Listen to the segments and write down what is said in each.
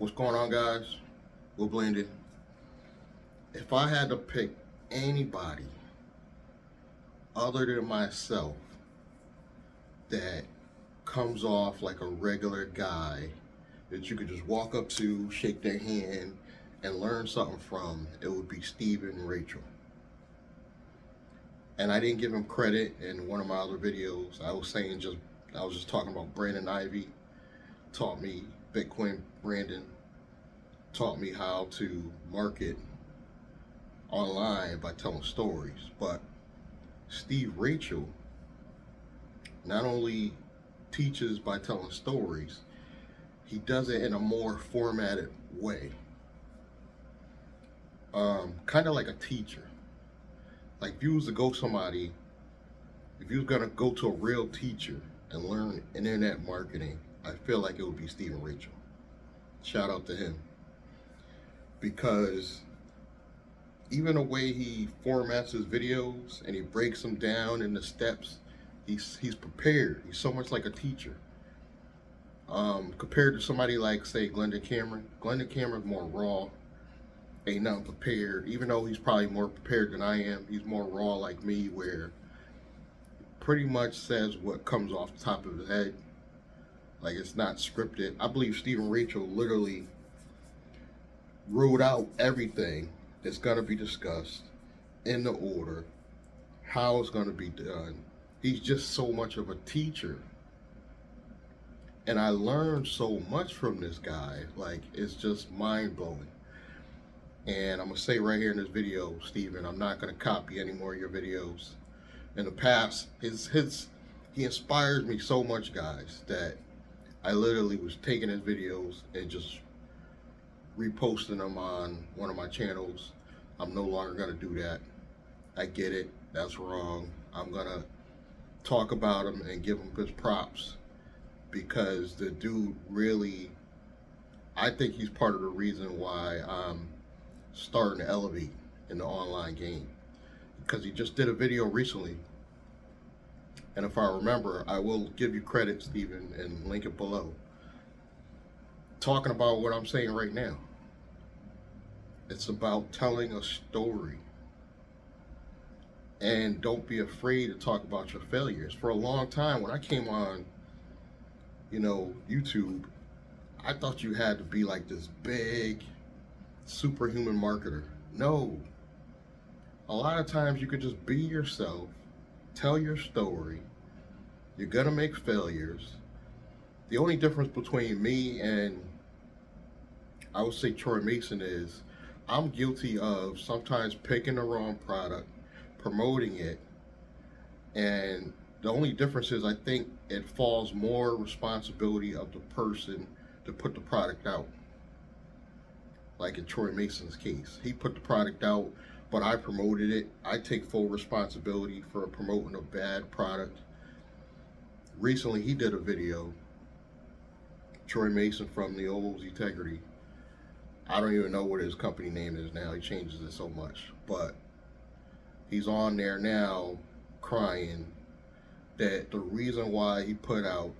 What's going on, guys? We're blended. If I had to pick anybody other than myself that comes off like a regular guy that you could just walk up to, shake their hand, and learn something from, it would be Stephen and Rachel. And I didn't give him credit in one of my other videos. I was just talking about Brandon Ivy taught me Bitcoin. Brandon taught me how to market online by telling stories. But Steve Rachel not only teaches by telling stories, he does it in a more formatted way. Kind of like a teacher. Like if you was to go somebody, if you was gonna go to a real teacher and learn internet marketing, I feel like it would be Stephen Rachel. Shout out to him. Because even the way he formats his videos and he breaks them down into steps, he's prepared. He's so much like a teacher. Compared to somebody like, say, Glendon Cameron. Glendon Cameron's more raw, ain't nothing prepared. Even though he's probably more prepared than I am, he's more raw like me, where pretty much says what comes off the top of his head. Like, it's not scripted. I believe Stephen Rachel literally wrote out everything that's going to be discussed in the order, how it's going to be done. He's just so much of a teacher. And I learned so much from this guy. Like, it's just mind-blowing. And I'm going to say right here in this video, Stephen, I'm not going to copy any more of your videos. In the past, he inspires me so much, guys, that I literally was taking his videos and just reposting them on one of my channels. I'm no longer going to do that. I get it. That's wrong. I'm going to talk about him and give him his props, because the dude really, I think he's part of the reason why I'm starting to elevate in the online game, because he just did a video recently. And if I remember, I will give you credit, Stephen, and link it below, talking about what I'm saying right now. It's about telling a story. And don't be afraid to talk about your failures. For a long time, when I came on, YouTube, I thought you had to be like this big, superhuman marketer. No. A lot of times you could just be yourself, tell your story. You're gonna make failures. The only difference between me and, I would say, Troy Mason is I'm guilty of sometimes picking the wrong product, promoting it, and the only difference is I think it falls more responsibility of the person to put the product out. Like in Troy Mason's case, he put the product out, but I promoted it. I take full responsibility for promoting a bad product. Recently, he did a video, Troy Mason from the old Integrity. I don't even know what his company name is now. He changes it so much. But he's on there now crying that the reason why he put out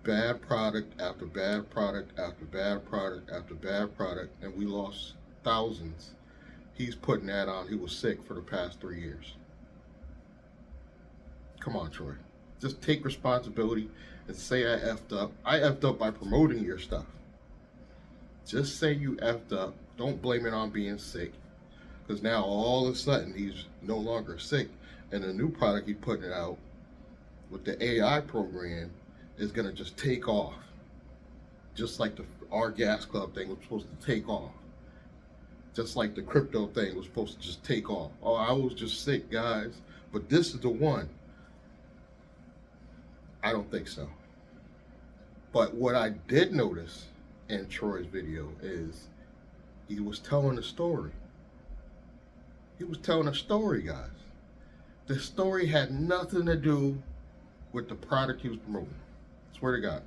bad product after bad product after bad product after bad product, and we lost thousands, he's putting that on. He was sick for the past 3 years. Come on, Troy. Just take responsibility and say I effed up. I effed up by promoting your stuff. Just say you effed up. Don't blame it on being sick. Because now all of a sudden he's no longer sick, and the new product he's putting it out with the AI program is going to just take off. Just like our gas club thing was supposed to take off. Just like the crypto thing was supposed to just take off. Oh, I was just sick, guys. But this is the one. I don't think so. But what I did notice in Troy's video is he was telling a story. He was telling a story, guys. The story had nothing to do with the product he was promoting. I swear to God.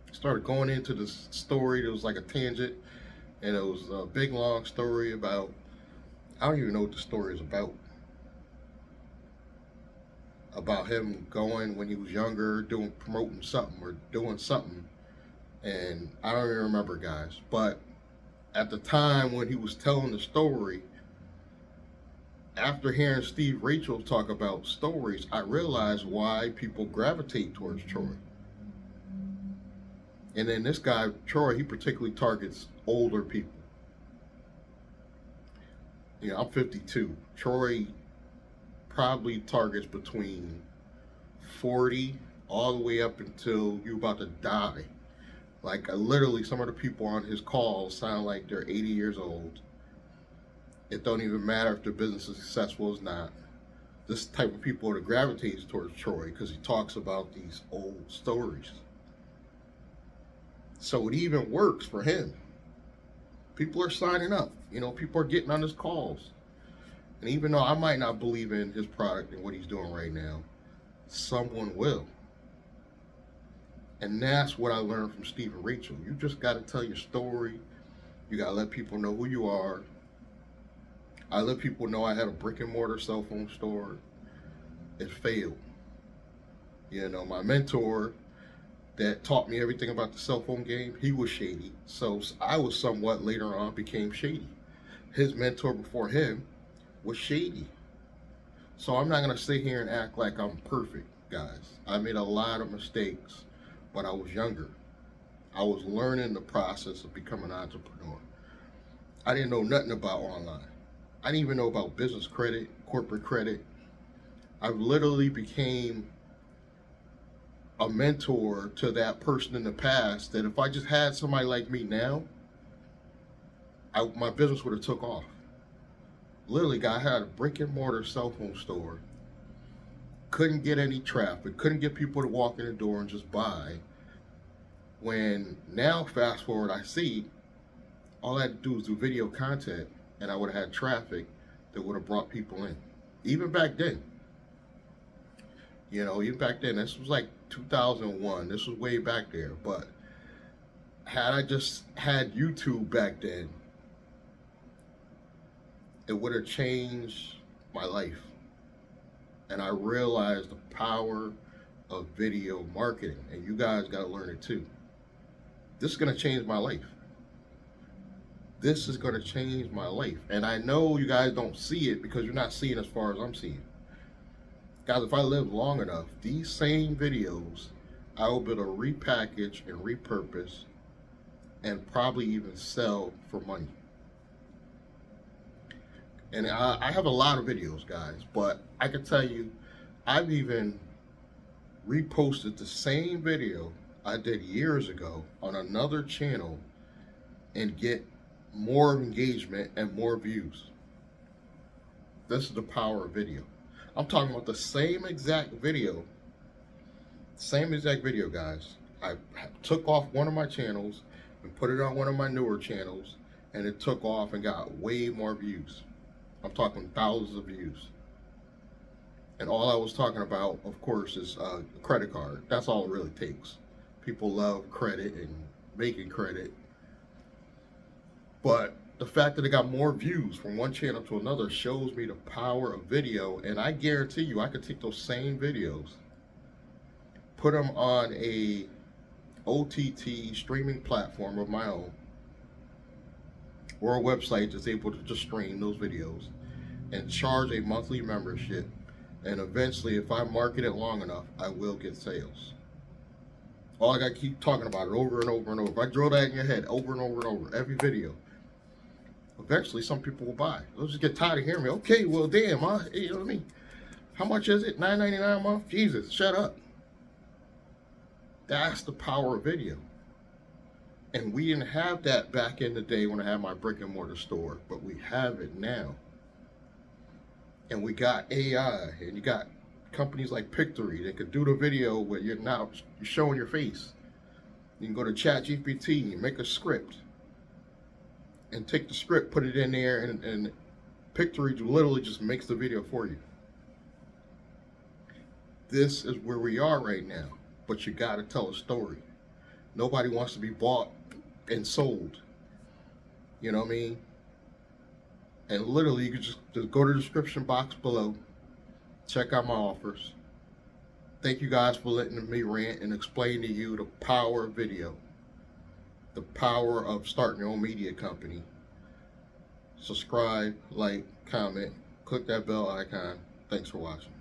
He started going into this story. It was like a tangent, and it was a big, long story about, I don't even know what the story is about. About him going when he was younger, promoting something or doing something And I don't even remember, guys, but at the time when he was telling the story, after hearing Steve Rachel talk about stories, I realized why people gravitate towards Troy. And then this guy, Troy, he particularly targets older people. You know, I'm 52. Troy probably targets between 40 all the way up until you're about to die. Like, literally, some of the people on his calls sound like they're 80 years old. It don't even matter if their business is successful or not. This type of people that gravitates towards Troy because he talks about these old stories. So it even works for him. People are signing up. You know, people are getting on his calls. And even though I might not believe in his product and what he's doing right now, someone will. And that's what I learned from Steve and Rachel. You just got to tell your story. You got to let people know who you are. I let people know I had a brick and mortar cell phone store. It failed. You know, my mentor that taught me everything about the cell phone game, he was shady. So I was somewhat later on became shady. His mentor before him was shady. So I'm not going to sit here and act like I'm perfect, guys. I made a lot of mistakes, but I was younger. I was learning the process of becoming an entrepreneur. I didn't know nothing about online. I didn't even know about business credit, corporate credit. I literally became a mentor to that person in the past that if I just had somebody like me now, my business would have took off. Literally, I had a brick and mortar cell phone store, couldn't get any traffic, couldn't get people to walk in the door and just buy. When now, fast forward, I see all I had to do was do video content and I would have had traffic that would have brought people in. Even back then. You know, even back then, this was like 2001. This was way back there. But had I just had YouTube back then, it would have changed my life. And I realized the power of video marketing. And you guys got to learn it too. This is going to change my life. This is going to change my life. And I know you guys don't see it because you're not seeing as far as I'm seeing. Guys, if I live long enough, these same videos, I will be able to repackage and repurpose and probably even sell for money. And I have a lot of videos, guys, but I can tell you, I've even reposted the same video I did years ago on another channel and get more engagement and more views. This is the power of video. I'm talking about the same exact video, guys. I took off one of my channels and put it on one of my newer channels, and it took off and got way more views. I'm talking thousands of views. And all I was talking about, of course, is a credit card. That's all it really takes. People love credit and making credit. But the fact that it got more views from one channel to another shows me the power of video. And I guarantee you, I could take those same videos, put them on a OTT streaming platform of my own, or a website that's able to just stream those videos and charge a monthly membership. And eventually, if I market it long enough, I will get sales. All I got to keep talking about it over and over and over. If I drill that in your head over and over and over, every video, eventually some people will buy. They'll just get tired of hearing me. Okay, well, damn, you know what I mean? How much is it? $9.99 a month? Jesus, shut up. That's the power of video. And we didn't have that back in the day when I had my brick and mortar store, but we have it now. And we got AI, and you got companies like Pictory that could do the video where you're showing your face. You can go to ChatGPT and make a script, and take the script, put it in there, and Pictory literally just makes the video for you. This is where we are right now, but you got to tell a story. Nobody wants to be bought and sold. You know what I mean? And literally, you can just go to the description box below, check out my offers. Thank you guys for letting me rant and explain to you the power of video. the power of starting your own media company. Subscribe, like, comment, click that bell icon. Thanks for watching.